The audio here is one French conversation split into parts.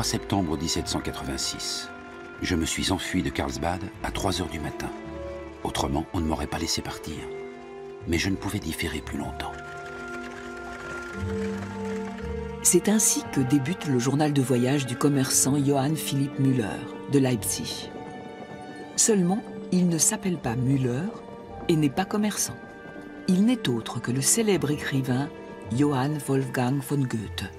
3 septembre 1786. Je me suis enfui de Carlsbad à 3 heures du matin. Autrement, on ne m'aurait pas laissé partir. Mais je ne pouvais différer plus longtemps. C'est ainsi que débute le journal de voyage du commerçant Johann Philipp Müller de Leipzig. Seulement, il ne s'appelle pas Müller et n'est pas commerçant. Il n'est autre que le célèbre écrivain Johann Wolfgang von Goethe,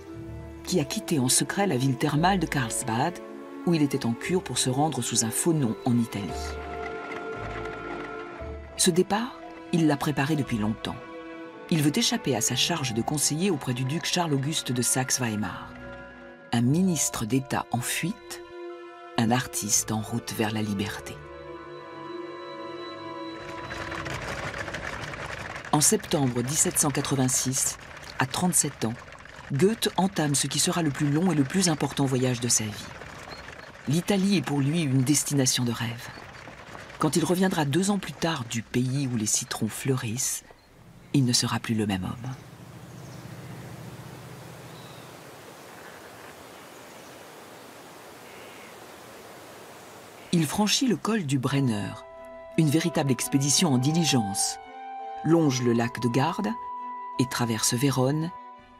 qui a quitté en secret la ville thermale de Carlsbad, où il était en cure pour se rendre sous un faux nom en Italie. Ce départ, il l'a préparé depuis longtemps. Il veut échapper à sa charge de conseiller auprès du duc Charles-Auguste de Saxe-Weimar. Un ministre d'État en fuite, un artiste en route vers la liberté. En septembre 1786, à 37 ans, Goethe entame ce qui sera le plus long et le plus important voyage de sa vie. L'Italie est pour lui une destination de rêve. Quand il reviendra 2 ans plus tard du pays où les citrons fleurissent, il ne sera plus le même homme. Il franchit le col du Brenner, une véritable expédition en diligence, longe le lac de Garde et traverse Vérone,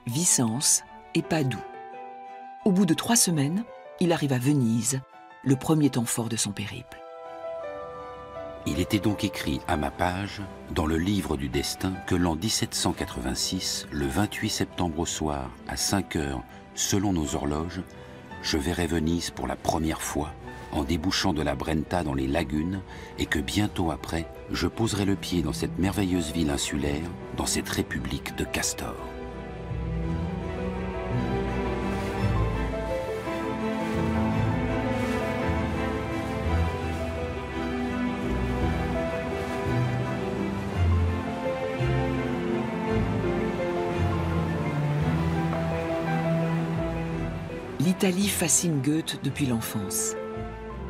Vicence et Padoue. Au bout de 3 semaines, il arrive à Venise, le premier temps fort de son périple. Il était donc écrit à ma page, dans le livre du destin, que l'an 1786, le 28 septembre au soir, à 5 heures, selon nos horloges, je verrai Venise pour la première fois, en débouchant de la Brenta dans les lagunes, et que bientôt après, je poserai le pied dans cette merveilleuse ville insulaire, dans cette république de castors. L'Italie fascine Goethe depuis l'enfance.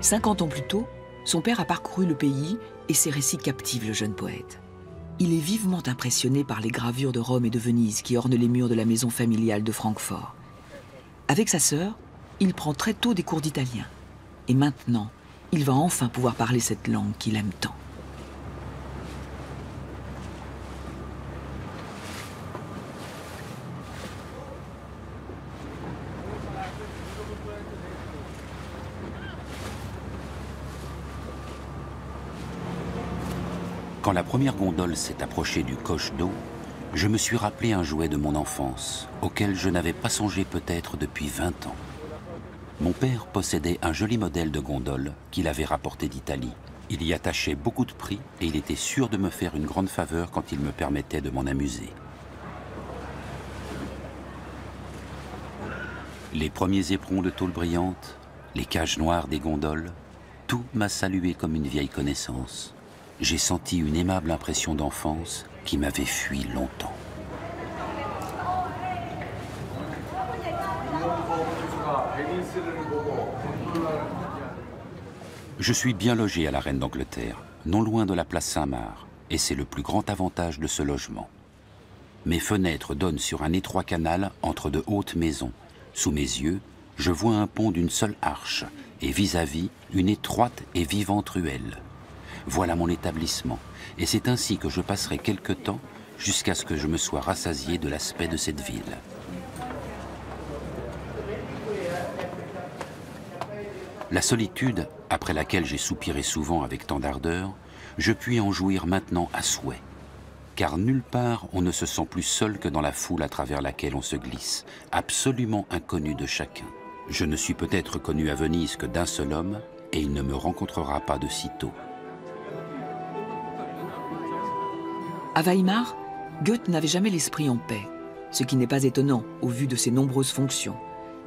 50 ans plus tôt, son père a parcouru le pays et ses récits captivent le jeune poète. Il est vivement impressionné par les gravures de Rome et de Venise qui ornent les murs de la maison familiale de Francfort. Avec sa sœur, il prend très tôt des cours d'italien. Et maintenant, il va enfin pouvoir parler cette langue qu'il aime tant. Quand la première gondole s'est approchée du coche d'eau, je me suis rappelé un jouet de mon enfance, auquel je n'avais pas songé peut-être depuis 20 ans. Mon père possédait un joli modèle de gondole qu'il avait rapporté d'Italie. Il y attachait beaucoup de prix et il était sûr de me faire une grande faveur quand il me permettait de m'en amuser. Les premiers éperons de tôle brillante, les cages noires des gondoles, tout m'a salué comme une vieille connaissance. J'ai senti une aimable impression d'enfance qui m'avait fui longtemps. Je suis bien logé à la Reine d'Angleterre, non loin de la place Saint-Marc, et c'est le plus grand avantage de ce logement. Mes fenêtres donnent sur un étroit canal entre de hautes maisons. Sous mes yeux, je vois un pont d'une seule arche, et vis-à-vis, une étroite et vivante ruelle. Voilà mon établissement, et c'est ainsi que je passerai quelque temps jusqu'à ce que je me sois rassasié de l'aspect de cette ville. La solitude, après laquelle j'ai soupiré souvent avec tant d'ardeur, je puis en jouir maintenant à souhait. Car nulle part on ne se sent plus seul que dans la foule à travers laquelle on se glisse, absolument inconnu de chacun. Je ne suis peut-être connu à Venise que d'un seul homme, et il ne me rencontrera pas de sitôt. À Weimar, Goethe n'avait jamais l'esprit en paix, ce qui n'est pas étonnant au vu de ses nombreuses fonctions.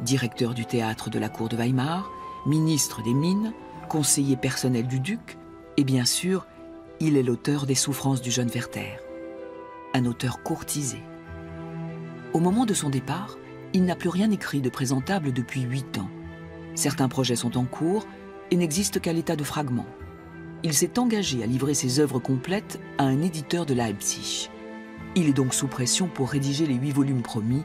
Directeur du théâtre de la cour de Weimar, ministre des Mines, conseiller personnel du duc, et bien sûr, il est l'auteur des Souffrances du jeune Werther. Un auteur courtisé. Au moment de son départ, il n'a plus rien écrit de présentable depuis 8 ans. Certains projets sont en cours et n'existent qu'à l'état de fragments. Il s'est engagé à livrer ses œuvres complètes à un éditeur de Leipzig. Il est donc sous pression pour rédiger les 8 volumes promis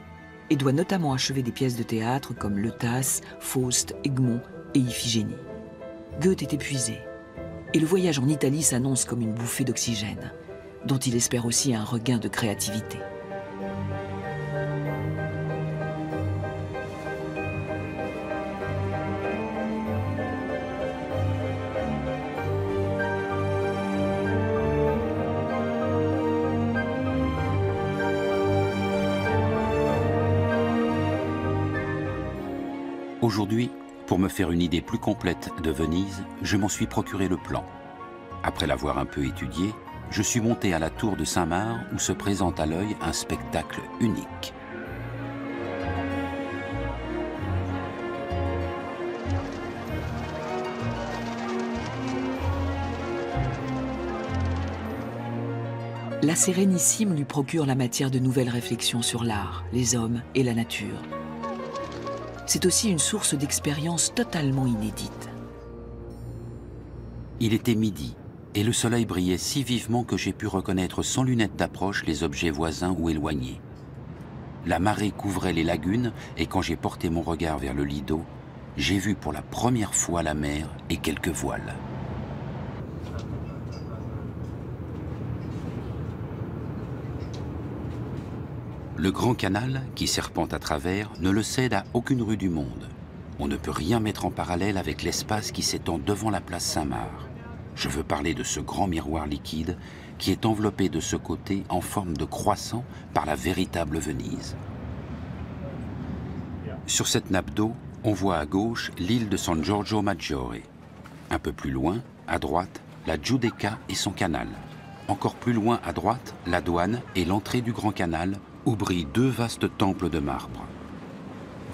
et doit notamment achever des pièces de théâtre comme Le Tasse, Faust, Egmont et Iphigénie. Goethe est épuisé, et le voyage en Italie s'annonce comme une bouffée d'oxygène, dont il espère aussi un regain de créativité. Aujourd'hui, pour me faire une idée plus complète de Venise, je m'en suis procuré le plan. Après l'avoir un peu étudié, je suis monté à la tour de Saint-Marc où se présente à l'œil un spectacle unique. La Sérénissime lui procure la matière de nouvelles réflexions sur l'art, les hommes et la nature. C'est aussi une source d'expérience totalement inédite. Il était midi et le soleil brillait si vivement que j'ai pu reconnaître sans lunettes d'approche les objets voisins ou éloignés. La marée couvrait les lagunes et quand j'ai porté mon regard vers le Lido, j'ai vu pour la première fois la mer et quelques voiles. Le Grand Canal, qui serpente à travers, ne le cède à aucune rue du monde. On ne peut rien mettre en parallèle avec l'espace qui s'étend devant la place Saint-Marc. Je veux parler de ce grand miroir liquide qui est enveloppé de ce côté en forme de croissant par la véritable Venise. Sur cette nappe d'eau, on voit à gauche l'île de San Giorgio Maggiore. Un peu plus loin, à droite, la Giudecca et son canal. Encore plus loin à droite, la douane et l'entrée du Grand Canal, où brillent deux vastes temples de marbre.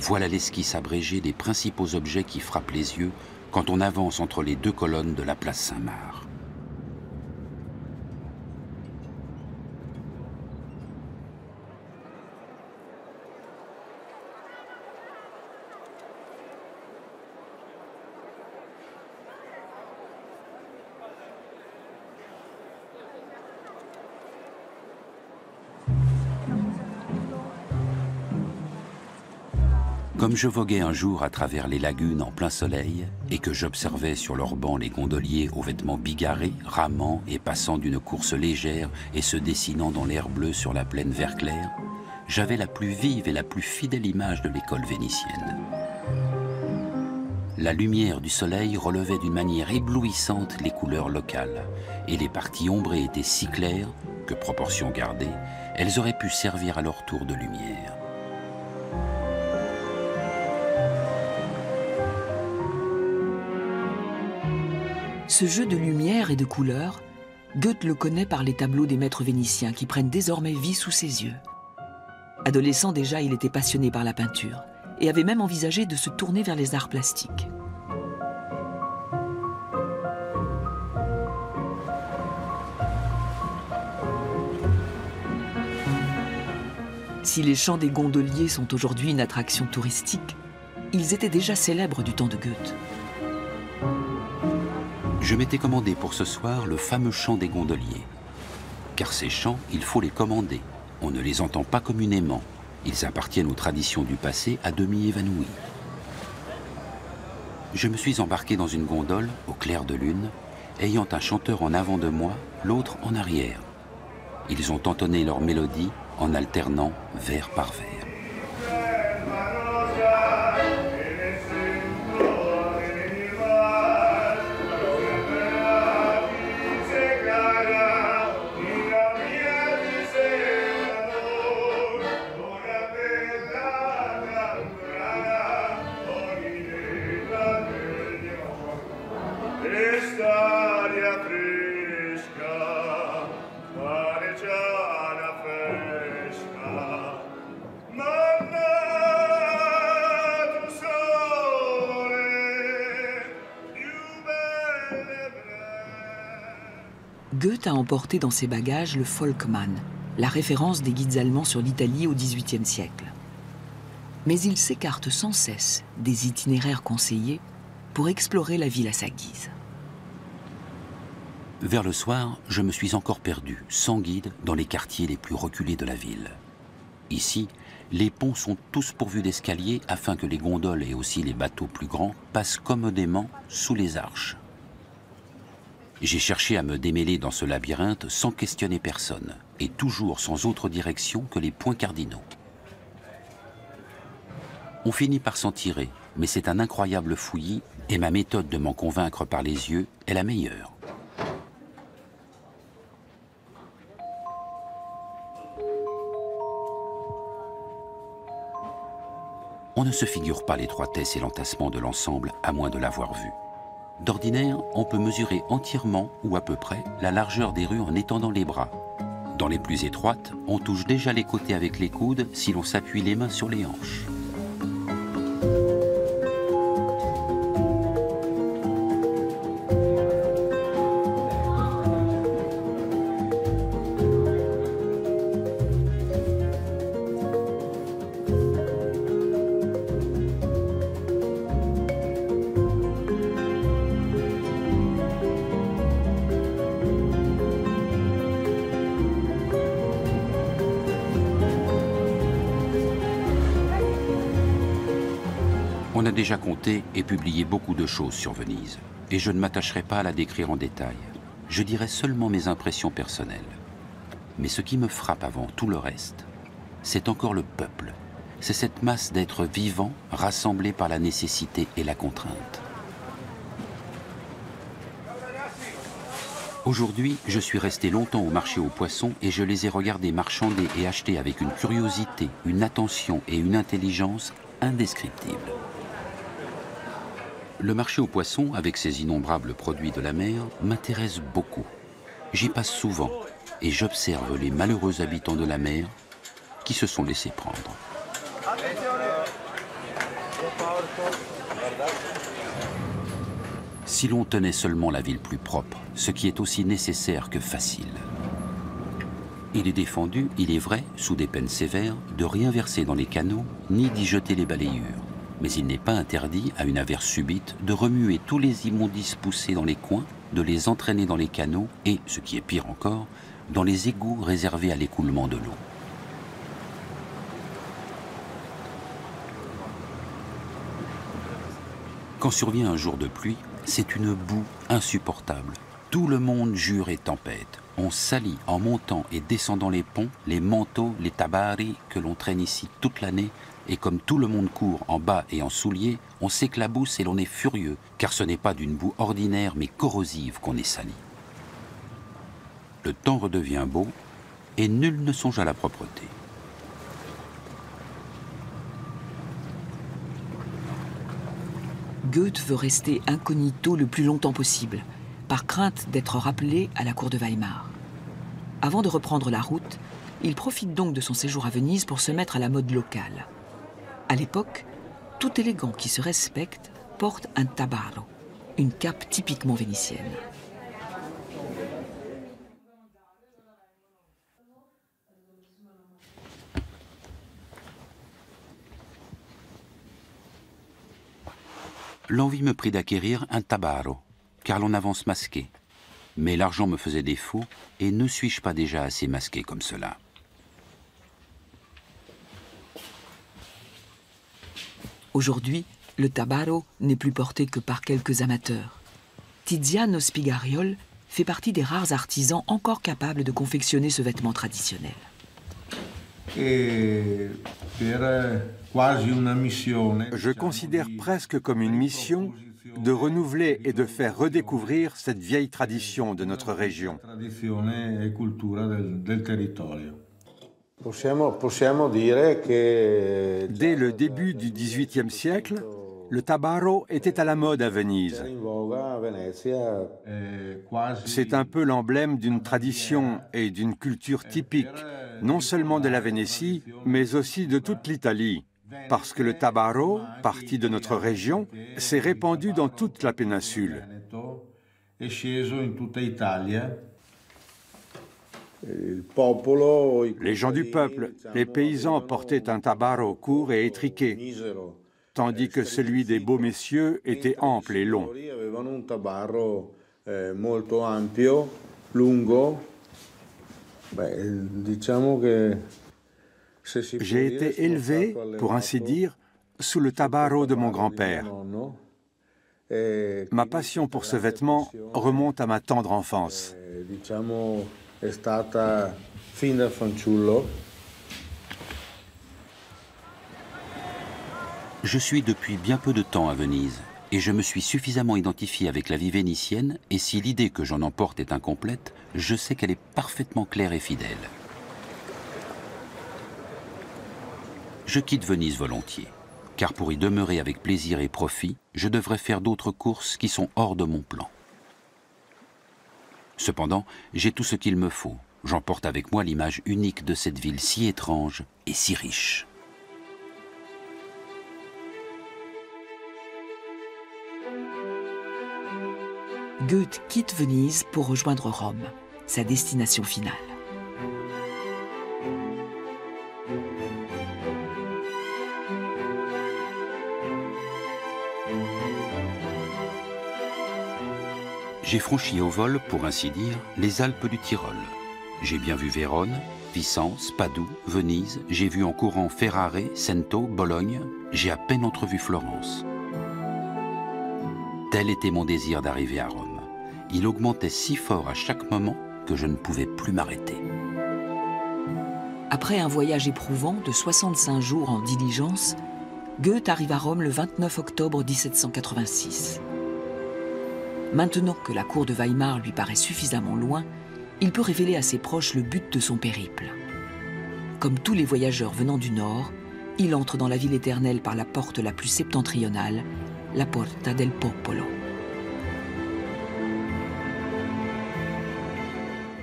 Voilà l'esquisse abrégée des principaux objets qui frappent les yeux quand on avance entre les deux colonnes de la place Saint-Marc. Comme je voguais un jour à travers les lagunes en plein soleil et que j'observais sur leurs bancs les gondoliers aux vêtements bigarrés, ramant et passant d'une course légère et se dessinant dans l'air bleu sur la plaine vert clair, j'avais la plus vive et la plus fidèle image de l'école vénitienne. La lumière du soleil relevait d'une manière éblouissante les couleurs locales et les parties ombrées étaient si claires que, proportion gardée, elles auraient pu servir à leur tour de lumière. Ce jeu de lumière et de couleurs, Goethe le connaît par les tableaux des maîtres vénitiens qui prennent désormais vie sous ses yeux. Adolescent déjà, il était passionné par la peinture et avait même envisagé de se tourner vers les arts plastiques. Si les champs des gondoliers sont aujourd'hui une attraction touristique, ils étaient déjà célèbres du temps de Goethe. Je m'étais commandé pour ce soir le fameux chant des gondoliers. Car ces chants, il faut les commander. On ne les entend pas communément. Ils appartiennent aux traditions du passé à demi évanouies. Je me suis embarqué dans une gondole, au clair de lune, ayant un chanteur en avant de moi, l'autre en arrière. Ils ont entonné leur mélodie en alternant vers par vers. Goethe a emporté dans ses bagages le Volkmann, la référence des guides allemands sur l'Italie au XVIIIe siècle. Mais il s'écarte sans cesse des itinéraires conseillés pour explorer la ville à sa guise. Vers le soir, je me suis encore perdu, sans guide, dans les quartiers les plus reculés de la ville. Ici, Les ponts sont tous pourvus d'escaliers afin que les gondoles et aussi les bateaux plus grands passent commodément sous les arches. J'ai cherché à me démêler dans ce labyrinthe sans questionner personne, et toujours sans autre direction que les points cardinaux. On finit par s'en tirer, mais c'est un incroyable fouillis, et ma méthode de m'en convaincre par les yeux est la meilleure. On ne se figure pas l'étroitesse et l'entassement de l'ensemble à moins de l'avoir vu. D'ordinaire, on peut mesurer entièrement, ou à peu près, la largeur des rues en étendant les bras. Dans les plus étroites, on touche déjà les côtés avec les coudes si l'on s'appuie les mains sur les hanches. On a déjà compté et publié beaucoup de choses sur Venise, et je ne m'attacherai pas à la décrire en détail. Je dirai seulement mes impressions personnelles. Mais ce qui me frappe avant tout le reste, c'est encore le peuple. C'est cette masse d'êtres vivants rassemblés par la nécessité et la contrainte. Aujourd'hui, je suis resté longtemps au marché aux poissons et je les ai regardés marchander et acheter avec une curiosité, une attention et une intelligence indescriptibles. Le marché aux poissons, avec ses innombrables produits de la mer, m'intéresse beaucoup. J'y passe souvent et j'observe les malheureux habitants de la mer qui se sont laissés prendre. Si l'on tenait seulement la ville plus propre, ce qui est aussi nécessaire que facile. Il est défendu, il est vrai, sous des peines sévères, de rien verser dans les canaux ni d'y jeter les balayures. Mais il n'est pas interdit, à une averse subite, de remuer tous les immondices poussés dans les coins, de les entraîner dans les canaux et, ce qui est pire encore, dans les égouts réservés à l'écoulement de l'eau. Quand survient un jour de pluie, c'est une boue insupportable. Tout le monde jure et tempête. On salit en montant et descendant les ponts, les manteaux, les tabari que l'on traîne ici toute l'année. Et comme tout le monde court en bas et en souliers, on s'éclabousse et l'on est furieux, car ce n'est pas d'une boue ordinaire mais corrosive qu'on est sali. Le temps redevient beau et nul ne songe à la propreté. Goethe veut rester incognito le plus longtemps possible, par crainte d'être rappelé à la cour de Weimar. Avant de reprendre la route, il profite donc de son séjour à Venise pour se mettre à la mode locale. À l'époque, tout élégant qui se respecte porte un tabaro, une cape typiquement vénitienne. L'envie me prit d'acquérir un tabaro, car l'on avance masqué. Mais l'argent me faisait défaut, et ne suis-je pas déjà assez masqué comme cela ? Aujourd'hui, le tabaro n'est plus porté que par quelques amateurs. Tiziano Spigariol fait partie des rares artisans encore capables de confectionner ce vêtement traditionnel. Je considère presque comme une mission de renouveler et de faire redécouvrir cette vieille tradition de notre région. Dès le début du XVIIIe siècle, le tabaro était à la mode à Venise. C'est un peu l'emblème d'une tradition et d'une culture typique, non seulement de la Vénétie, mais aussi de toute l'Italie, parce que le tabaro, parti de notre région, s'est répandu dans toute la péninsule. Les gens du peuple, les paysans portaient un tabaro court et étriqué, tandis que celui des beaux messieurs était ample et long. J'ai été élevé, pour ainsi dire, sous le tabaro de mon grand-père. Ma passion pour ce vêtement remonte à ma tendre enfance. Je suis depuis bien peu de temps à Venise et je me suis suffisamment identifié avec la vie vénitienne et si l'idée que j'en emporte est incomplète, je sais qu'elle est parfaitement claire et fidèle. Je quitte Venise volontiers, car pour y demeurer avec plaisir et profit, je devrais faire d'autres courses qui sont hors de mon plan. Cependant, j'ai tout ce qu'il me faut. J'emporte avec moi l'image unique de cette ville si étrange et si riche. Goethe quitte Venise pour rejoindre Rome, sa destination finale. J'ai franchi au vol, pour ainsi dire, les Alpes du Tyrol. J'ai bien vu Vérone, Vicence, Padoue, Venise, j'ai vu en courant Ferrare, Cento, Bologne, j'ai à peine entrevu Florence. Tel était mon désir d'arriver à Rome. Il augmentait si fort à chaque moment que je ne pouvais plus m'arrêter. Après un voyage éprouvant de 65 jours en diligence, Goethe arrive à Rome le 29 octobre 1786. Maintenant que la cour de Weimar lui paraît suffisamment loin, il peut révéler à ses proches le but de son périple. Comme tous les voyageurs venant du nord, il entre dans la ville éternelle par la porte la plus septentrionale, la Porta del Popolo.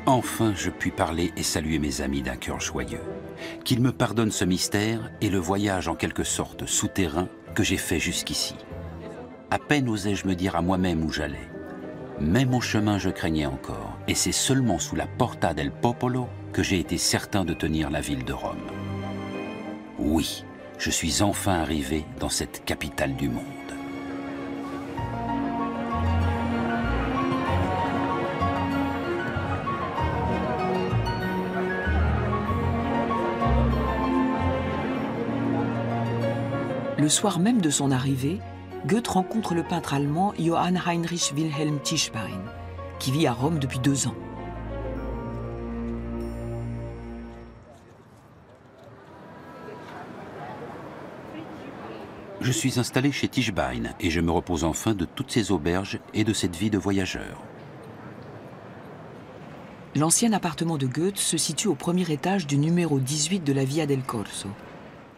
Enfin, je puis parler et saluer mes amis d'un cœur joyeux. Qu'ils me pardonnent ce mystère et le voyage en quelque sorte souterrain que j'ai fait jusqu'ici. À peine osais-je me dire à moi-même où j'allais. Même au chemin, je craignais encore, et c'est seulement sous la Porta del Popolo que j'ai été certain de tenir la ville de Rome. Oui, je suis enfin arrivé dans cette capitale du monde. Le soir même de son arrivée, Goethe rencontre le peintre allemand Johann Heinrich Wilhelm Tischbein, qui vit à Rome depuis 2 ans. Je suis installé chez Tischbein et je me repose enfin de toutes ces auberges et de cette vie de voyageur. L'ancien appartement de Goethe se situe au premier étage du numéro 18 de la Via del Corso.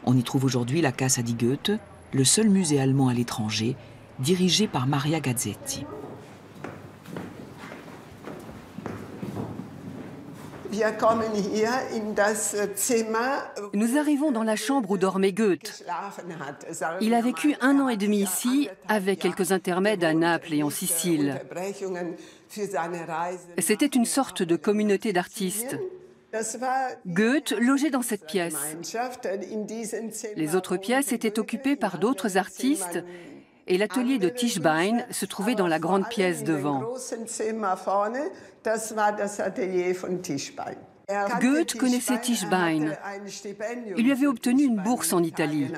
On y trouve aujourd'hui la Casa di Goethe, le seul musée allemand à l'étranger, dirigé par Maria Gazzetti. Nous arrivons dans la chambre où dormait Goethe. Il a vécu 1 an et demi ici, avec quelques intermèdes à Naples et en Sicile. C'était une sorte de communauté d'artistes. Goethe logeait dans cette pièce. Les autres pièces étaient occupées par d'autres artistes et l'atelier de Tischbein se trouvait dans la grande pièce devant. Goethe connaissait Tischbein. Il lui avait obtenu une bourse en Italie.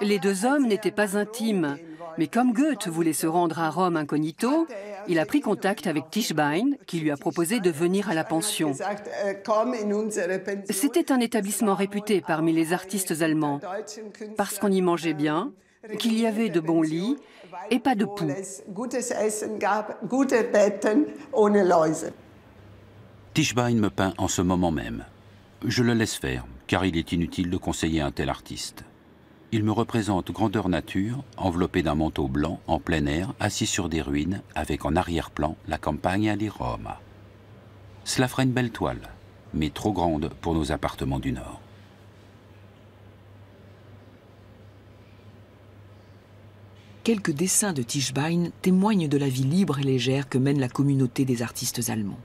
Les 2 hommes n'étaient pas intimes, mais comme Goethe voulait se rendre à Rome incognito, il a pris contact avec Tischbein, qui lui a proposé de venir à la pension. C'était un établissement réputé parmi les artistes allemands, parce qu'on y mangeait bien, qu'il y avait de bons lits et pas de poux. Tischbein me peint en ce moment même. Je le laisse faire, car il est inutile de conseiller un tel artiste. Il me représente grandeur nature, enveloppé d'un manteau blanc, en plein air, assis sur des ruines, avec en arrière-plan la Campagna di Roma. Cela ferait une belle toile, mais trop grande pour nos appartements du Nord. Quelques dessins de Tischbein témoignent de la vie libre et légère que mène la communauté des artistes allemands.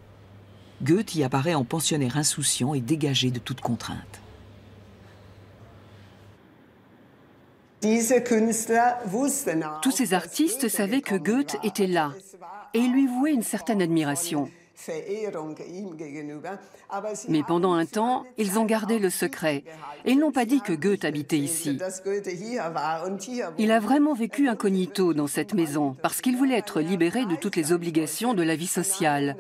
Goethe y apparaît en pensionnaire insouciant et dégagé de toute contrainte. Tous ces artistes savaient que Goethe était là et ils lui vouaient une certaine admiration. Mais pendant un temps, ils ont gardé le secret. Et ils n'ont pas dit que Goethe habitait ici. Il a vraiment vécu incognito dans cette maison parce qu'il voulait être libéré de toutes les obligations de la vie sociale.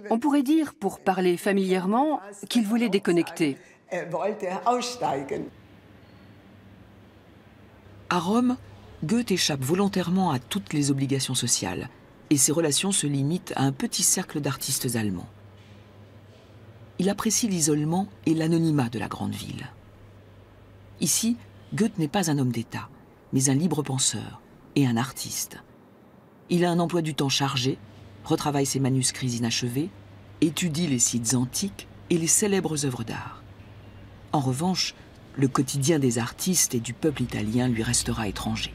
On pourrait dire, pour parler familièrement, qu'il voulait déconnecter. À Rome, Goethe échappe volontairement à toutes les obligations sociales et ses relations se limitent à un petit cercle d'artistes allemands. Il apprécie l'isolement et l'anonymat de la grande ville. Ici, Goethe n'est pas un homme d'État, mais un libre penseur et un artiste. Il a un emploi du temps chargé, retravaille ses manuscrits inachevés, étudie les sites antiques et les célèbres œuvres d'art. En revanche, le quotidien des artistes et du peuple italien lui restera étranger.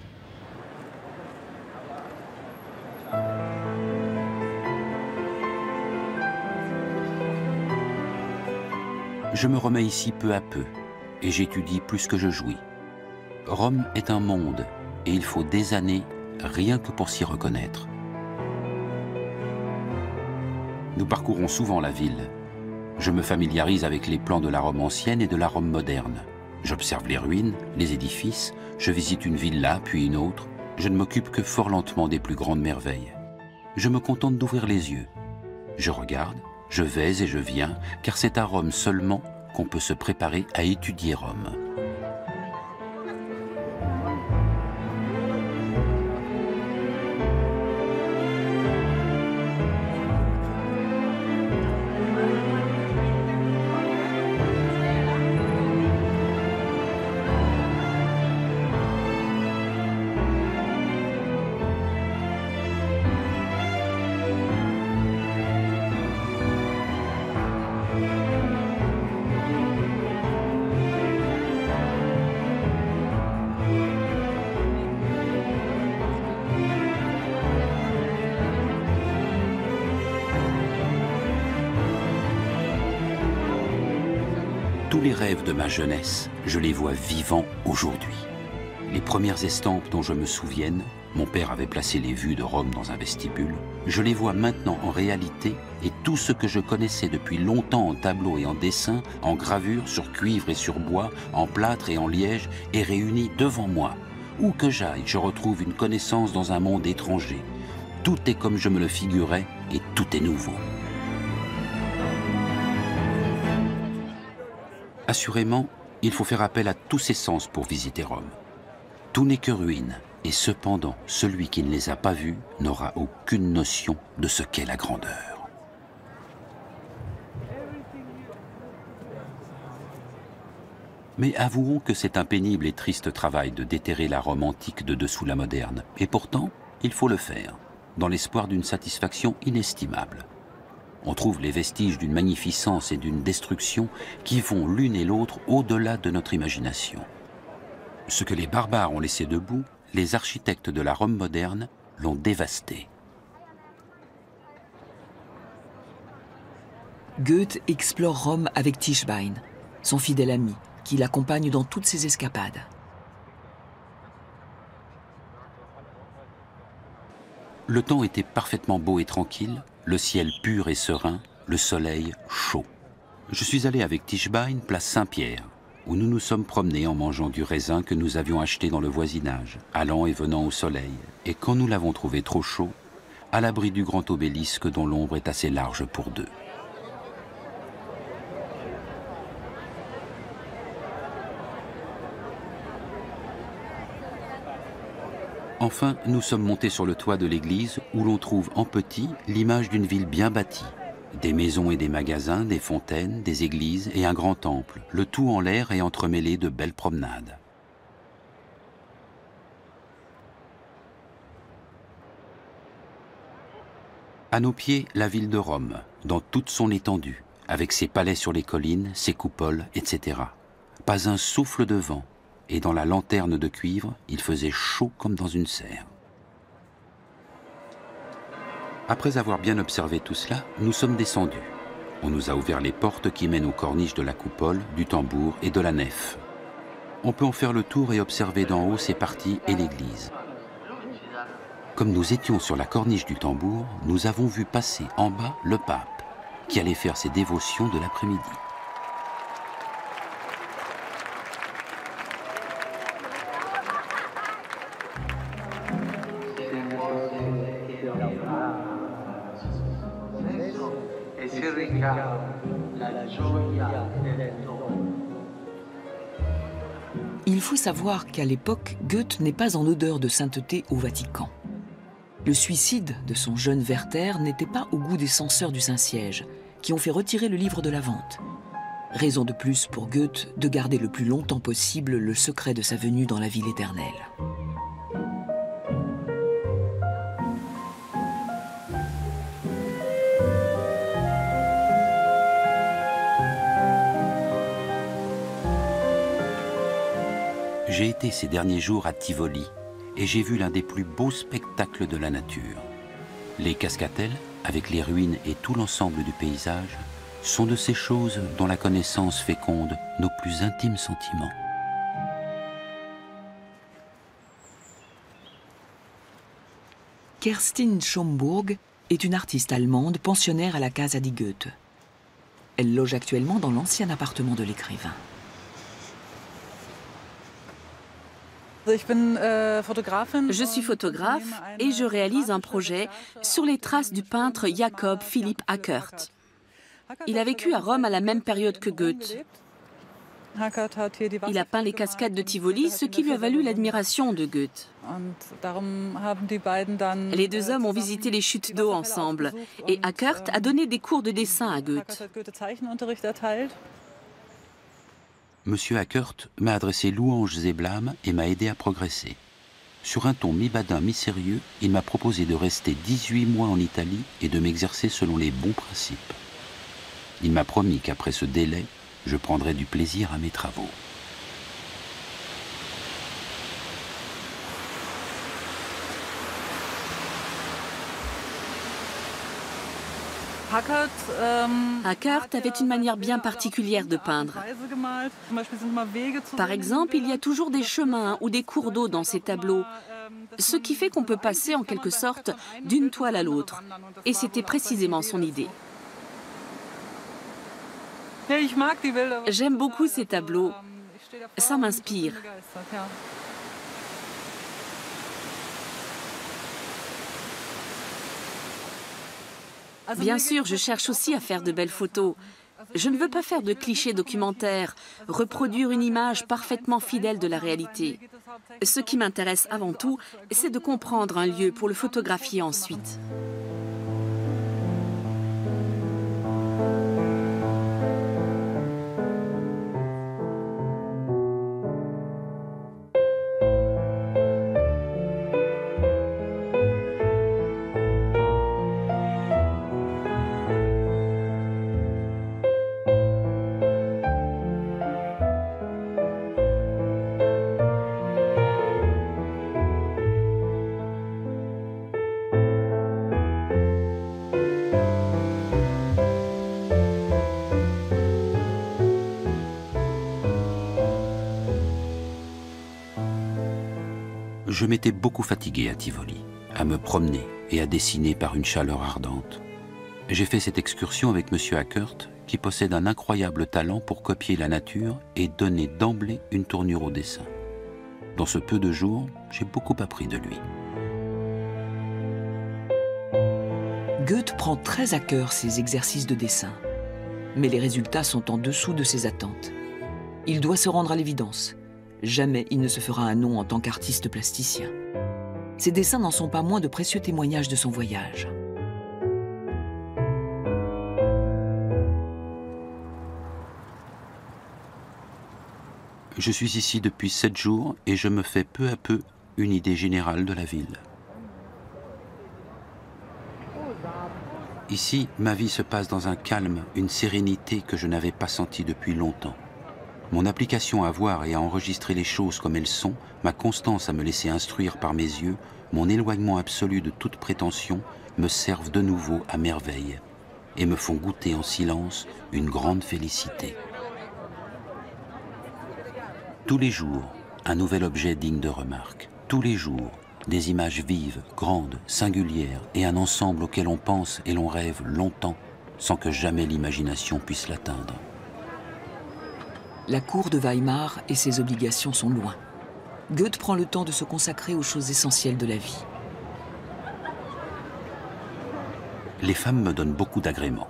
Je me remets ici peu à peu et j'étudie plus que je jouis. Rome est un monde et il faut des années rien que pour s'y reconnaître. Nous parcourons souvent la ville. Je me familiarise avec les plans de la Rome ancienne et de la Rome moderne. J'observe les ruines, les édifices, je visite une villa puis une autre. Je ne m'occupe que fort lentement des plus grandes merveilles. Je me contente d'ouvrir les yeux. Je regarde, je vais et je viens, car c'est à Rome seulement qu'on peut se préparer à étudier Rome. Tous les rêves de ma jeunesse, je les vois vivants aujourd'hui. Les premières estampes dont je me souvienne, mon père avait placé les vues de Rome dans un vestibule, je les vois maintenant en réalité et tout ce que je connaissais depuis longtemps en tableau et en dessin, en gravure, sur cuivre et sur bois, en plâtre et en liège, est réuni devant moi. Où que j'aille, je retrouve une connaissance dans un monde étranger. Tout est comme je me le figurais et tout est nouveau. Assurément, il faut faire appel à tous ses sens pour visiter Rome. Tout n'est que ruine, et cependant, celui qui ne les a pas vus n'aura aucune notion de ce qu'est la grandeur. Mais avouons que c'est un pénible et triste travail de déterrer la Rome antique de dessous la moderne, et pourtant, il faut le faire, dans l'espoir d'une satisfaction inestimable. On trouve les vestiges d'une magnificence et d'une destruction qui vont l'une et l'autre au-delà de notre imagination. Ce que les barbares ont laissé debout, les architectes de la Rome moderne l'ont dévasté. Goethe explore Rome avec Tischbein, son fidèle ami, qui l'accompagne dans toutes ses escapades. Le temps était parfaitement beau et tranquille, le ciel pur et serein, le soleil chaud. Je suis allé avec Tischbein, place Saint-Pierre, où nous nous sommes promenés en mangeant du raisin que nous avions acheté dans le voisinage, allant et venant au soleil, et quand nous l'avons trouvé trop chaud, à l'abri du grand obélisque dont l'ombre est assez large pour deux. Enfin, nous sommes montés sur le toit de l'église où l'on trouve en petit l'image d'une ville bien bâtie. Des maisons et des magasins, des fontaines, des églises et un grand temple, le tout en l'air et entremêlé de belles promenades. À nos pieds, la ville de Rome, dans toute son étendue, avec ses palais sur les collines, ses coupoles, etc. Pas un souffle de vent. Et dans la lanterne de cuivre, il faisait chaud comme dans une serre. Après avoir bien observé tout cela, nous sommes descendus. On nous a ouvert les portes qui mènent aux corniches de la coupole, du tambour et de la nef. On peut en faire le tour et observer d'en haut ses parties et l'église. Comme nous étions sur la corniche du tambour, nous avons vu passer en bas le pape, qui allait faire ses dévotions de l'après-midi. Il faut savoir qu'à l'époque, Goethe n'est pas en odeur de sainteté au Vatican. Le suicide de son jeune Werther n'était pas au goût des censeurs du Saint-Siège, qui ont fait retirer le livre de la vente. Raison de plus pour Goethe de garder le plus longtemps possible le secret de sa venue dans la ville éternelle. J'ai été ces derniers jours à Tivoli et j'ai vu l'un des plus beaux spectacles de la nature. Les cascatelles, avec les ruines et tout l'ensemble du paysage, sont de ces choses dont la connaissance féconde nos plus intimes sentiments. Kerstin Schomburg est une artiste allemande pensionnaire à la Casa di Goethe. Elle loge actuellement dans l'ancien appartement de l'écrivain. Je suis photographe et je réalise un projet sur les traces du peintre Jakob Philipp Hackert. Il a vécu à Rome à la même période que Goethe. Il a peint les cascades de Tivoli, ce qui lui a valu l'admiration de Goethe. Les deux hommes ont visité les chutes d'eau ensemble et Hackert a donné des cours de dessin à Goethe. Monsieur Hackert m'a adressé louanges et blâmes et m'a aidé à progresser. Sur un ton mi-badin, mi-sérieux, il m'a proposé de rester 18 mois en Italie et de m'exercer selon les bons principes. Il m'a promis qu'après ce délai, je prendrais du plaisir à mes travaux. Hackert avait une manière bien particulière de peindre. Par exemple, il y a toujours des chemins ou des cours d'eau dans ses tableaux, ce qui fait qu'on peut passer en quelque sorte d'une toile à l'autre. Et c'était précisément son idée. J'aime beaucoup ces tableaux. Ça m'inspire. Bien sûr, je cherche aussi à faire de belles photos. Je ne veux pas faire de clichés documentaires, reproduire une image parfaitement fidèle de la réalité. Ce qui m'intéresse avant tout, c'est de comprendre un lieu pour le photographier ensuite. Je m'étais beaucoup fatigué à Tivoli, à me promener et à dessiner par une chaleur ardente. J'ai fait cette excursion avec M. Hackert, qui possède un incroyable talent pour copier la nature et donner d'emblée une tournure au dessin. Dans ce peu de jours, j'ai beaucoup appris de lui. Goethe prend très à cœur ses exercices de dessin, mais les résultats sont en dessous de ses attentes. Il doit se rendre à l'évidence. Jamais il ne se fera un nom en tant qu'artiste plasticien. Ses dessins n'en sont pas moins de précieux témoignages de son voyage. Je suis ici depuis 7 jours et je me fais peu à peu une idée générale de la ville. Ici, ma vie se passe dans un calme, une sérénité que je n'avais pas sentie depuis longtemps. Mon application à voir et à enregistrer les choses comme elles sont, ma constance à me laisser instruire par mes yeux, mon éloignement absolu de toute prétention me servent de nouveau à merveille et me font goûter en silence une grande félicité. Tous les jours, un nouvel objet digne de remarque. Tous les jours, des images vives, grandes, singulières, et un ensemble auquel on pense et l'on rêve longtemps, sans que jamais l'imagination puisse l'atteindre. La cour de Weimar et ses obligations sont loin. Goethe prend le temps de se consacrer aux choses essentielles de la vie. Les femmes me donnent beaucoup d'agréments.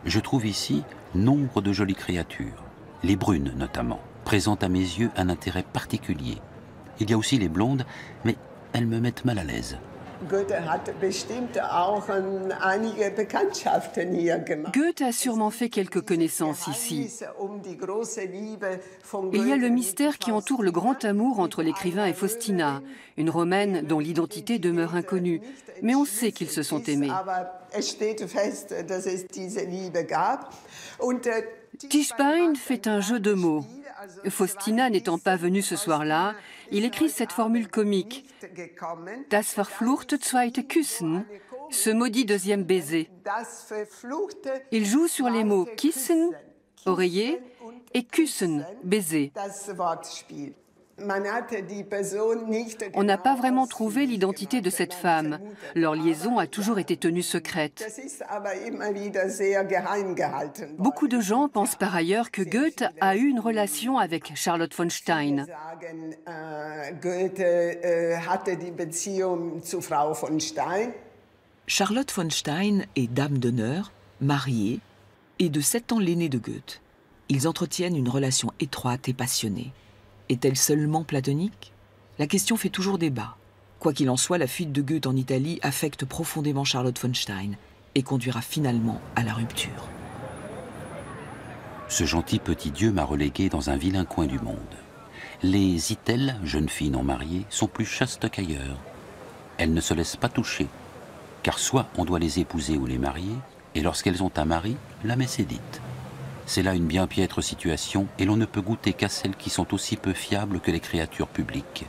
Je trouve ici nombre de jolies créatures. Les brunes, notamment, présentent à mes yeux un intérêt particulier. Il y a aussi les blondes, mais elles me mettent mal à l'aise. Goethe a sûrement fait quelques connaissances ici. Il y a le mystère qui entoure le grand amour entre l'écrivain et Faustina, une Romaine dont l'identité demeure inconnue. Mais on sait qu'ils se sont aimés. Tischbein fait un jeu de mots. Faustina n'étant pas venue ce soir-là, il écrit cette formule comique. Das verfluchte zweite Küssen, ce maudit deuxième baiser. Il joue sur les mots Kissen, oreiller, et Küssen, baiser. On n'a pas vraiment trouvé l'identité de cette femme. Leur liaison a toujours été tenue secrète. Beaucoup de gens pensent par ailleurs que Goethe a eu une relation avec Charlotte von Stein. Charlotte von Stein est dame d'honneur, mariée et de 7 ans l'aînée de Goethe. Ils entretiennent une relation étroite et passionnée. Est-elle seulement platonique? La question fait toujours débat. Quoi qu'il en soit, la fuite de Goethe en Italie affecte profondément Charlotte von Stein et conduira finalement à la rupture. Ce gentil petit dieu m'a relégué dans un vilain coin du monde. Les Itelles, jeunes filles non mariées, sont plus chastes qu'ailleurs. Elles ne se laissent pas toucher, car soit on doit les épouser ou les marier, et lorsqu'elles ont un mari, la messe est dite. C'est là une bien piètre situation et l'on ne peut goûter qu'à celles qui sont aussi peu fiables que les créatures publiques.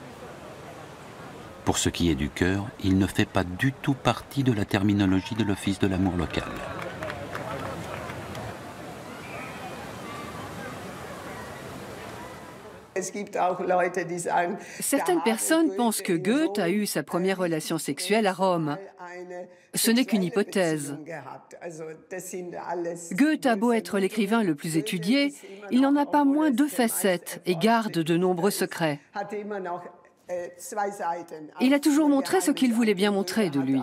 Pour ce qui est du cœur, il ne fait pas du tout partie de la terminologie de l'Office de l'amour local. Certaines personnes pensent que Goethe a eu sa première relation sexuelle à Rome. Ce n'est qu'une hypothèse. Goethe a beau être l'écrivain le plus étudié, il n'en a pas moins 2 facettes et garde de nombreux secrets. Il a toujours montré ce qu'il voulait bien montrer de lui.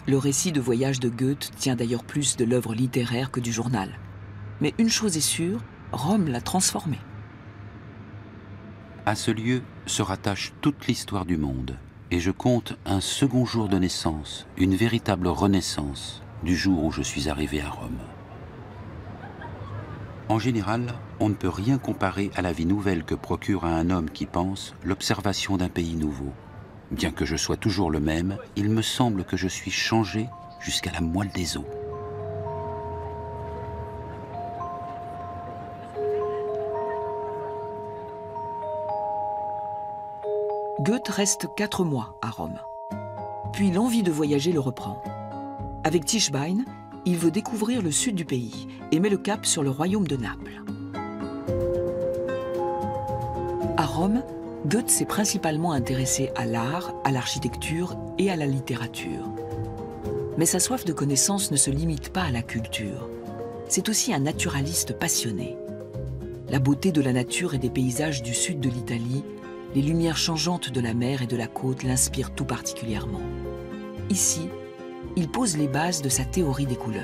Le récit de voyage de Goethe tient d'ailleurs plus de l'œuvre littéraire que du journal. Mais une chose est sûre, Rome l'a transformé. À ce lieu se rattache toute l'histoire du monde, et je compte un second jour de naissance, une véritable renaissance du jour où je suis arrivé à Rome. En général, on ne peut rien comparer à la vie nouvelle que procure à un homme qui pense l'observation d'un pays nouveau. Bien que je sois toujours le même, il me semble que je suis changé jusqu'à la moelle des os. Goethe reste 4 mois à Rome. Puis l'envie de voyager le reprend. Avec Tischbein, il veut découvrir le sud du pays et met le cap sur le royaume de Naples. À Rome, Goethe s'est principalement intéressé à l'art, à l'architecture et à la littérature. Mais sa soif de connaissance ne se limite pas à la culture. C'est aussi un naturaliste passionné. La beauté de la nature et des paysages du sud de l'Italie, les lumières changeantes de la mer et de la côte l'inspirent tout particulièrement. Ici, il pose les bases de sa théorie des couleurs.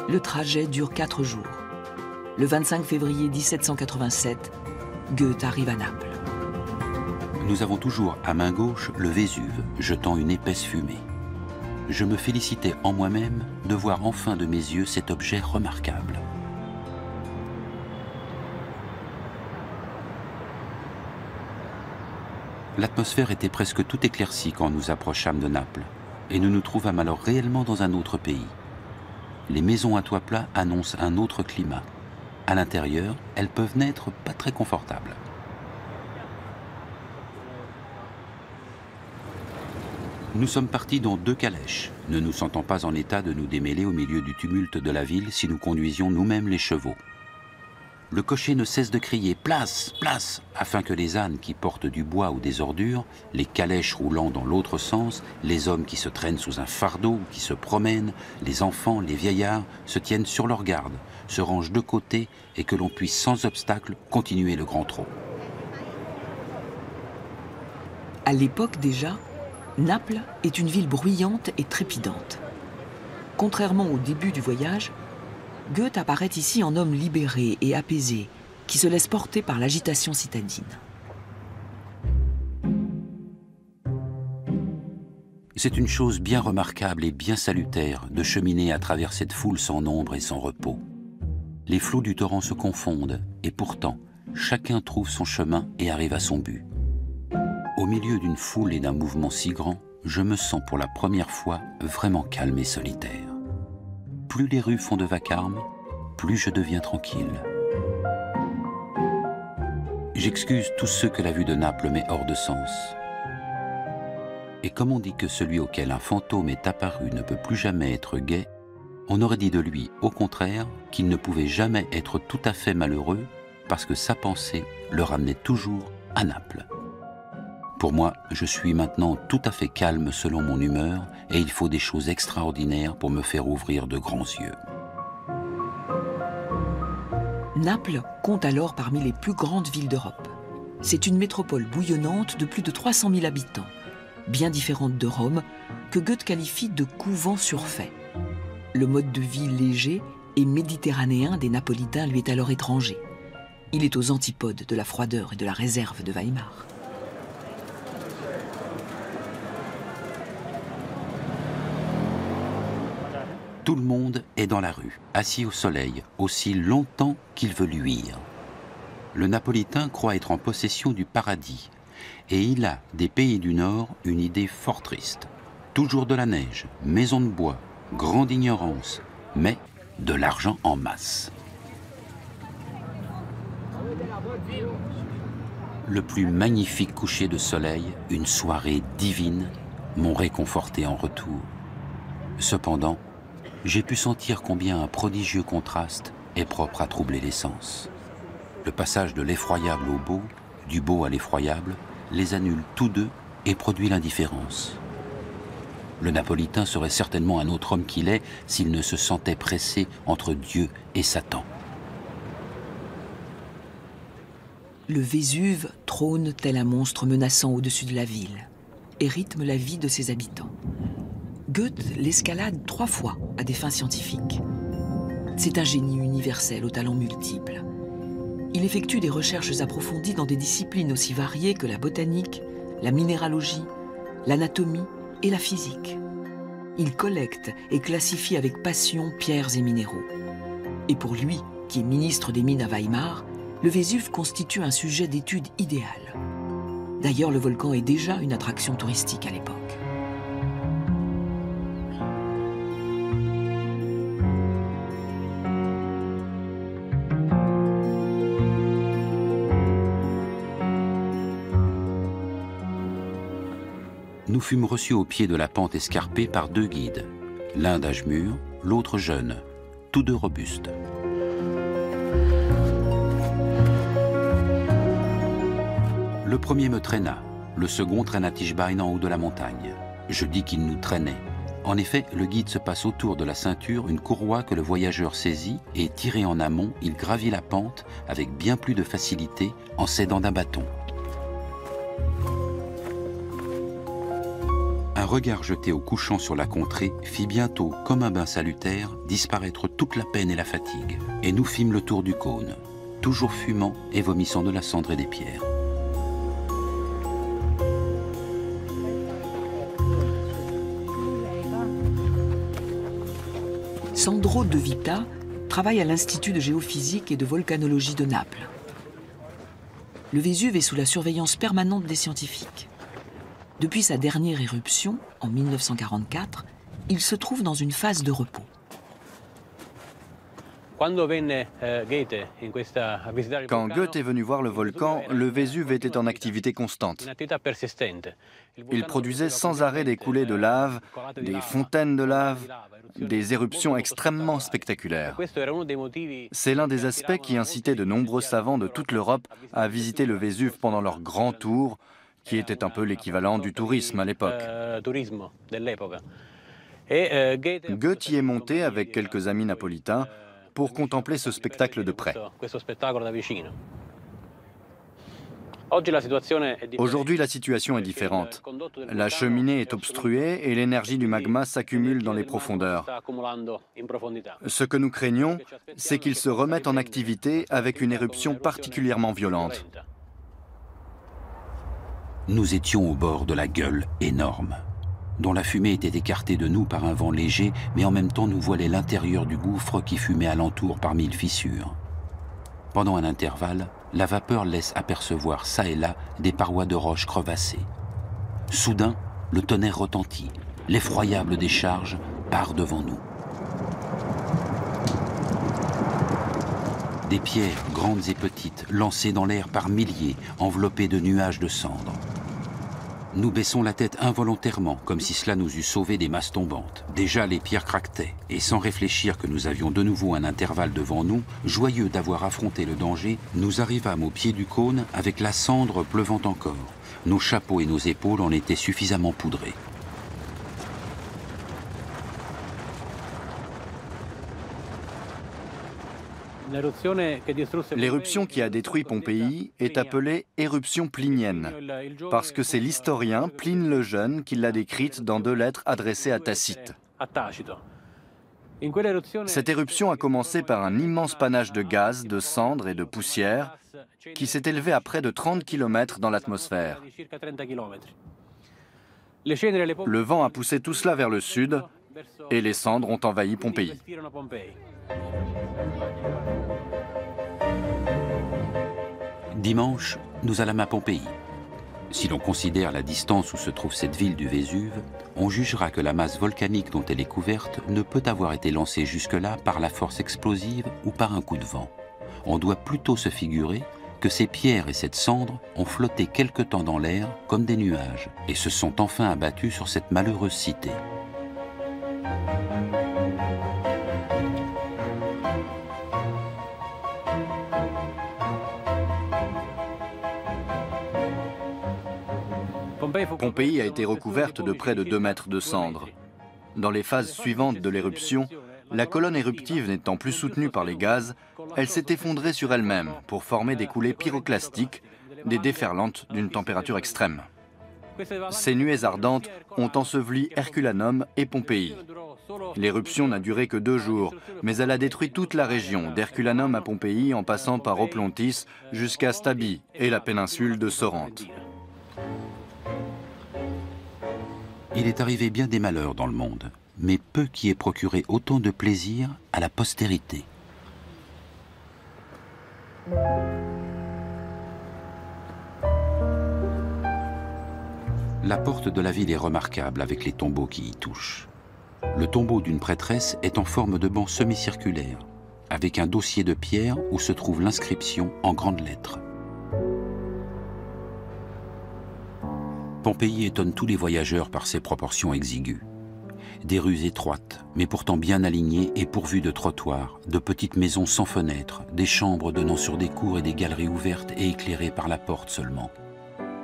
Le trajet dure 4 jours. Le 25 février 1787, Goethe arrive à Naples. Nous avons toujours à main gauche le Vésuve, jetant une épaisse fumée. Je me félicitais en moi-même de voir enfin de mes yeux cet objet remarquable. L'atmosphère était presque tout éclaircie quand nous approchâmes de Naples, et nous nous trouvâmes alors réellement dans un autre pays. Les maisons à toit plat annoncent un autre climat. À l'intérieur, elles peuvent n'être pas très confortables. Nous sommes partis dans 2 calèches, ne nous sentant pas en état de nous démêler au milieu du tumulte de la ville si nous conduisions nous-mêmes les chevaux. Le cocher ne cesse de crier « Place, place !» afin que les ânes qui portent du bois ou des ordures, les calèches roulant dans l'autre sens, les hommes qui se traînent sous un fardeau ou qui se promènent, les enfants, les vieillards, se tiennent sur leur garde, se rangent de côté et que l'on puisse sans obstacle continuer le grand trot. À l'époque déjà, Naples est une ville bruyante et trépidante. Contrairement au début du voyage, Goethe apparaît ici en homme libéré et apaisé, qui se laisse porter par l'agitation citadine. C'est une chose bien remarquable et bien salutaire de cheminer à travers cette foule sans nombre et sans repos. Les flots du torrent se confondent, et pourtant, chacun trouve son chemin et arrive à son but. Au milieu d'une foule et d'un mouvement si grand, je me sens pour la première fois vraiment calme et solitaire. Plus les rues font de vacarme, plus je deviens tranquille. J'excuse tous ceux que la vue de Naples met hors de sens. Et comme on dit que celui auquel un fantôme est apparu ne peut plus jamais être gai, on aurait dit de lui, au contraire, qu'il ne pouvait jamais être tout à fait malheureux parce que sa pensée le ramenait toujours à Naples. Pour moi, je suis maintenant tout à fait calme selon mon humeur et il faut des choses extraordinaires pour me faire ouvrir de grands yeux. Naples compte alors parmi les plus grandes villes d'Europe. C'est une métropole bouillonnante de plus de 300 000 habitants, bien différente de Rome, que Goethe qualifie de couvent surfait. Le mode de vie léger et méditerranéen des Napolitains lui est alors étranger. Il est aux antipodes de la froideur et de la réserve de Weimar. Tout le monde est dans la rue, assis au soleil, aussi longtemps qu'il veut luire. Le Napolitain croit être en possession du paradis, et il a des pays du Nord une idée fort triste. Toujours de la neige, maisons de bois, grande ignorance, mais de l'argent en masse. Le plus magnifique coucher de soleil, une soirée divine, m'ont réconforté en retour. Cependant, j'ai pu sentir combien un prodigieux contraste est propre à troubler les sens. Le passage de l'effroyable au beau, du beau à l'effroyable, les annule tous deux et produit l'indifférence. Le Napolitain serait certainement un autre homme qu'il est s'il ne se sentait pressé entre Dieu et Satan. Le Vésuve trône tel un monstre menaçant au-dessus de la ville et rythme la vie de ses habitants. Goethe l'escalade 3 fois à des fins scientifiques. C'est un génie universel aux talents multiples. Il effectue des recherches approfondies dans des disciplines aussi variées que la botanique, la minéralogie, l'anatomie et la physique. Il collecte et classifie avec passion pierres et minéraux. Et pour lui, qui est ministre des Mines à Weimar, le Vésuve constitue un sujet d'étude idéal. D'ailleurs, le volcan est déjà une attraction touristique à l'époque. Nous fûmes reçus au pied de la pente escarpée par 2 guides, l'un d'âge mûr, l'autre jeune, tous 2 robustes. Le premier me traîna, le second traîna Tischbein en haut de la montagne. Je dis qu'il nous traînait. En effet, le guide se passe autour de la ceinture une courroie que le voyageur saisit et, tiré en amont, il gravit la pente avec bien plus de facilité en s'aidant d'un bâton. Un regard jeté au couchant sur la contrée fit bientôt, comme un bain salutaire, disparaître toute la peine et la fatigue. Et nous fîmes le tour du cône, toujours fumant et vomissant de la cendre et des pierres. Sandro De Vita travaille à l'Institut de géophysique et de volcanologie de Naples. Le Vésuve est sous la surveillance permanente des scientifiques. Depuis sa dernière éruption, en 1944, il se trouve dans une phase de repos. Quand Goethe est venu voir le volcan, le Vésuve était en activité constante. Il produisait sans arrêt des coulées de lave, des fontaines de lave, des éruptions extrêmement spectaculaires. C'est l'un des aspects qui incitait de nombreux savants de toute l'Europe à visiter le Vésuve pendant leur grand tour, qui était un peu l'équivalent du tourisme à l'époque. Goethe y est monté avec quelques amis napolitains pour contempler ce spectacle de près. Aujourd'hui, la situation est différente. La cheminée est obstruée et l'énergie du magma s'accumule dans les profondeurs. Ce que nous craignons, c'est qu'il se remette en activité avec une éruption particulièrement violente. Nous étions au bord de la gueule énorme, dont la fumée était écartée de nous par un vent léger, mais en même temps nous voilait l'intérieur du gouffre qui fumait alentour par mille fissures. Pendant un intervalle, la vapeur laisse apercevoir çà et là des parois de roches crevassées. Soudain, le tonnerre retentit. L'effroyable décharge part devant nous. Des pierres, grandes et petites, lancées dans l'air par milliers, enveloppées de nuages de cendres. Nous baissons la tête involontairement, comme si cela nous eût sauvés des masses tombantes. Déjà, les pierres craquetaient, et sans réfléchir que nous avions de nouveau un intervalle devant nous, joyeux d'avoir affronté le danger, nous arrivâmes au pied du cône avec la cendre pleuvant encore. Nos chapeaux et nos épaules en étaient suffisamment poudrés. L'éruption qui a détruit Pompéi est appelée éruption plinienne, parce que c'est l'historien Pline le Jeune qui l'a décrite dans 2 lettres adressées à Tacite. Cette éruption a commencé par un immense panache de gaz, de cendres et de poussière qui s'est élevé à près de 30 km dans l'atmosphère. Le vent a poussé tout cela vers le sud et les cendres ont envahi Pompéi. Dimanche, nous allâmes à Pompéi. Si l'on considère la distance où se trouve cette ville du Vésuve, on jugera que la masse volcanique dont elle est couverte ne peut avoir été lancée jusque-là par la force explosive ou par un coup de vent. On doit plutôt se figurer que ces pierres et cette cendre ont flotté quelque temps dans l'air comme des nuages et se sont enfin abattus sur cette malheureuse cité. Pompéi a été recouverte de près de 2 mètres de cendres. Dans les phases suivantes de l'éruption, la colonne éruptive n'étant plus soutenue par les gaz, elle s'est effondrée sur elle-même pour former des coulées pyroclastiques, des déferlantes d'une température extrême. Ces nuées ardentes ont enseveli Herculanum et Pompéi. L'éruption n'a duré que 2 jours, mais elle a détruit toute la région, d'Herculanum à Pompéi en passant par Oplontis jusqu'à Stabi et la péninsule de Sorrente. Il est arrivé bien des malheurs dans le monde, mais peu qui aient procuré autant de plaisir à la postérité. La porte de la ville est remarquable avec les tombeaux qui y touchent. Le tombeau d'une prêtresse est en forme de banc semi-circulaire, avec un dossier de pierre où se trouve l'inscription en grandes lettres. Pompéi étonne tous les voyageurs par ses proportions exiguës. Des rues étroites, mais pourtant bien alignées et pourvues de trottoirs, de petites maisons sans fenêtres, des chambres donnant sur des cours et des galeries ouvertes et éclairées par la porte seulement.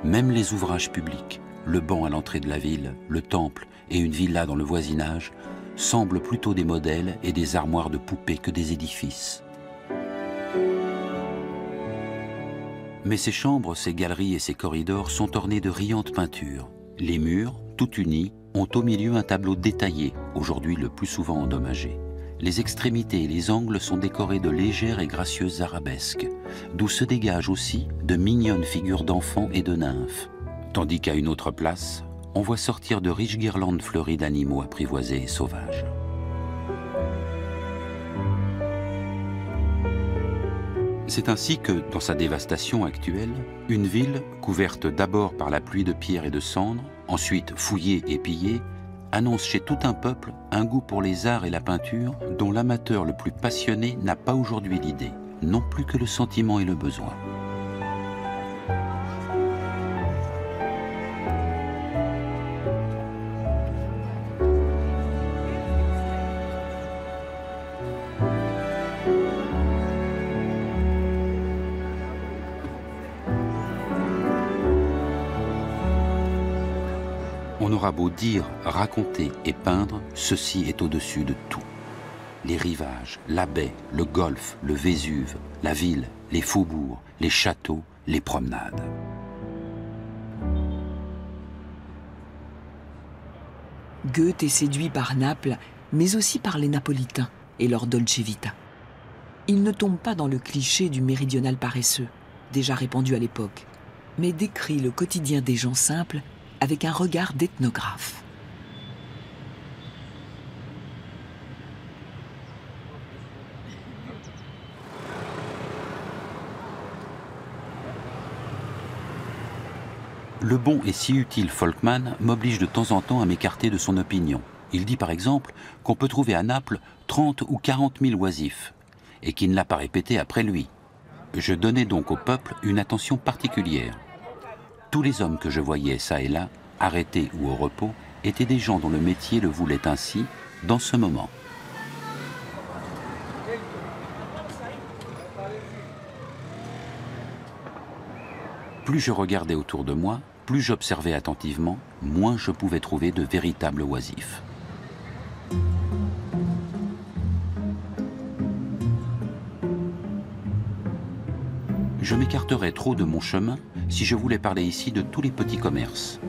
Même les ouvrages publics, le banc à l'entrée de la ville, le temple et une villa dans le voisinage, semblent plutôt des modèles et des armoires de poupées que des édifices. Mais ces chambres, ces galeries et ces corridors sont ornés de riantes peintures. Les murs, tout unis, ont au milieu un tableau détaillé, aujourd'hui le plus souvent endommagé. Les extrémités et les angles sont décorés de légères et gracieuses arabesques, d'où se dégagent aussi de mignonnes figures d'enfants et de nymphes. Tandis qu'à une autre place, on voit sortir de riches guirlandes fleuries d'animaux apprivoisés et sauvages. C'est ainsi que, dans sa dévastation actuelle, une ville, couverte d'abord par la pluie de pierres et de cendres, ensuite fouillée et pillée, annonce chez tout un peuple un goût pour les arts et la peinture dont l'amateur le plus passionné n'a pas aujourd'hui l'idée, non plus que le sentiment et le besoin. On aura beau dire, raconter et peindre, ceci est au-dessus de tout. Les rivages, la baie, le golfe, le Vésuve, la ville, les faubourgs, les châteaux, les promenades. Goethe est séduit par Naples, mais aussi par les Napolitains et leur Dolce Vita. Il ne tombe pas dans le cliché du méridional paresseux, déjà répandu à l'époque, mais décrit le quotidien des gens simples avec un regard d'ethnographe. Le bon et si utile Folkman m'oblige de temps en temps à m'écarter de son opinion. Il dit par exemple qu'on peut trouver à Naples 30 ou 40 000 oisifs, et qu'il ne l'a pas répété après lui. Je donnais donc au peuple une attention particulière. Tous les hommes que je voyais ça et là, arrêtés ou au repos, étaient des gens dont le métier le voulait ainsi, dans ce moment. Plus je regardais autour de moi, plus j'observais attentivement, moins je pouvais trouver de véritables oisifs. Je m'écarterais trop de mon chemin si je voulais parler ici de tous les petits commerces.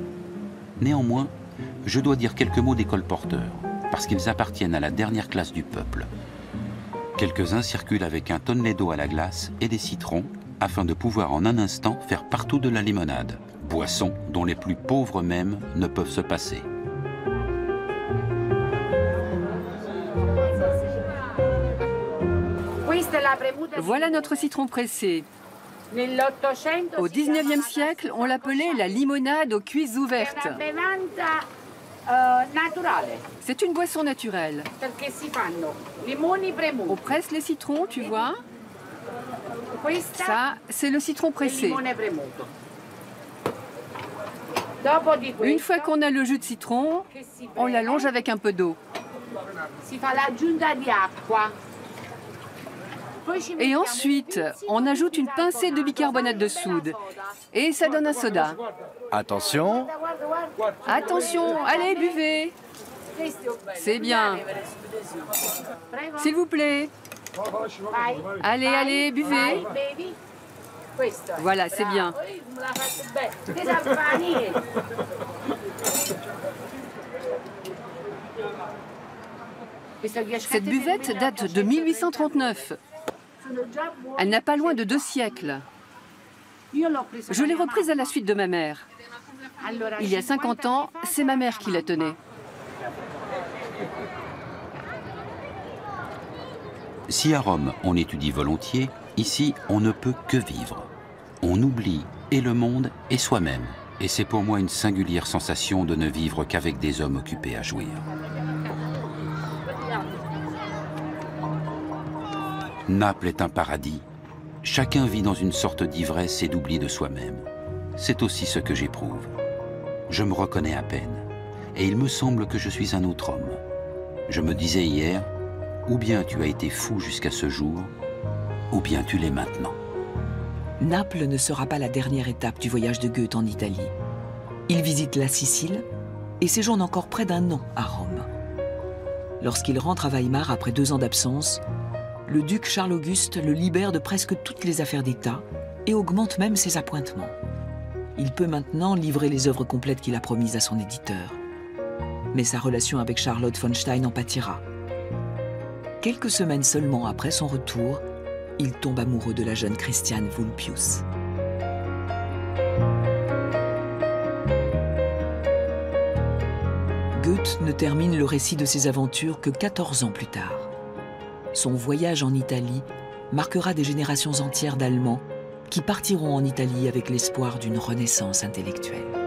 Néanmoins, je dois dire quelques mots des colporteurs, parce qu'ils appartiennent à la dernière classe du peuple. Quelques-uns circulent avec un tonnelet d'eau à la glace et des citrons, afin de pouvoir en un instant faire partout de la limonade, boisson dont les plus pauvres même ne peuvent se passer. Voilà notre citron pressé. Au XIXe siècle, on l'appelait la limonade aux cuisses ouvertes. C'est une boisson naturelle. On presse les citrons, tu vois. Ça, c'est le citron pressé. Une fois qu'on a le jus de citron, on l'allonge avec un peu d'eau. Et ensuite, on ajoute une pincée de bicarbonate de soude. Et ça donne un soda. Attention. Attention, allez, buvez. C'est bien. S'il vous plaît. Allez, allez, buvez. Voilà, c'est bien. Cette buvette date de 1839. Elle n'a pas loin de 2 siècles. Je l'ai reprise à la suite de ma mère. Il y a 50 ans, c'est ma mère qui la tenait. Si à Rome on étudie volontiers, ici on ne peut que vivre. On oublie et le monde et soi-même. Et c'est pour moi une singulière sensation de ne vivre qu'avec des hommes occupés à jouir. Naples est un paradis. Chacun vit dans une sorte d'ivresse et d'oubli de soi-même. C'est aussi ce que j'éprouve. Je me reconnais à peine. Et il me semble que je suis un autre homme. Je me disais hier, ou bien tu as été fou jusqu'à ce jour, ou bien tu l'es maintenant. Naples ne sera pas la dernière étape du voyage de Goethe en Italie. Il visite la Sicile et séjourne encore près d'1 an à Rome. Lorsqu'il rentre à Weimar après 2 ans d'absence, le duc Charles-Auguste le libère de presque toutes les affaires d'État et augmente même ses appointements. Il peut maintenant livrer les œuvres complètes qu'il a promises à son éditeur. Mais sa relation avec Charlotte von Stein en pâtira. Quelques semaines seulement après son retour, il tombe amoureux de la jeune Christiane Vulpius. Goethe ne termine le récit de ses aventures que 14 ans plus tard. Son voyage en Italie marquera des générations entières d'Allemands qui partiront en Italie avec l'espoir d'une renaissance intellectuelle.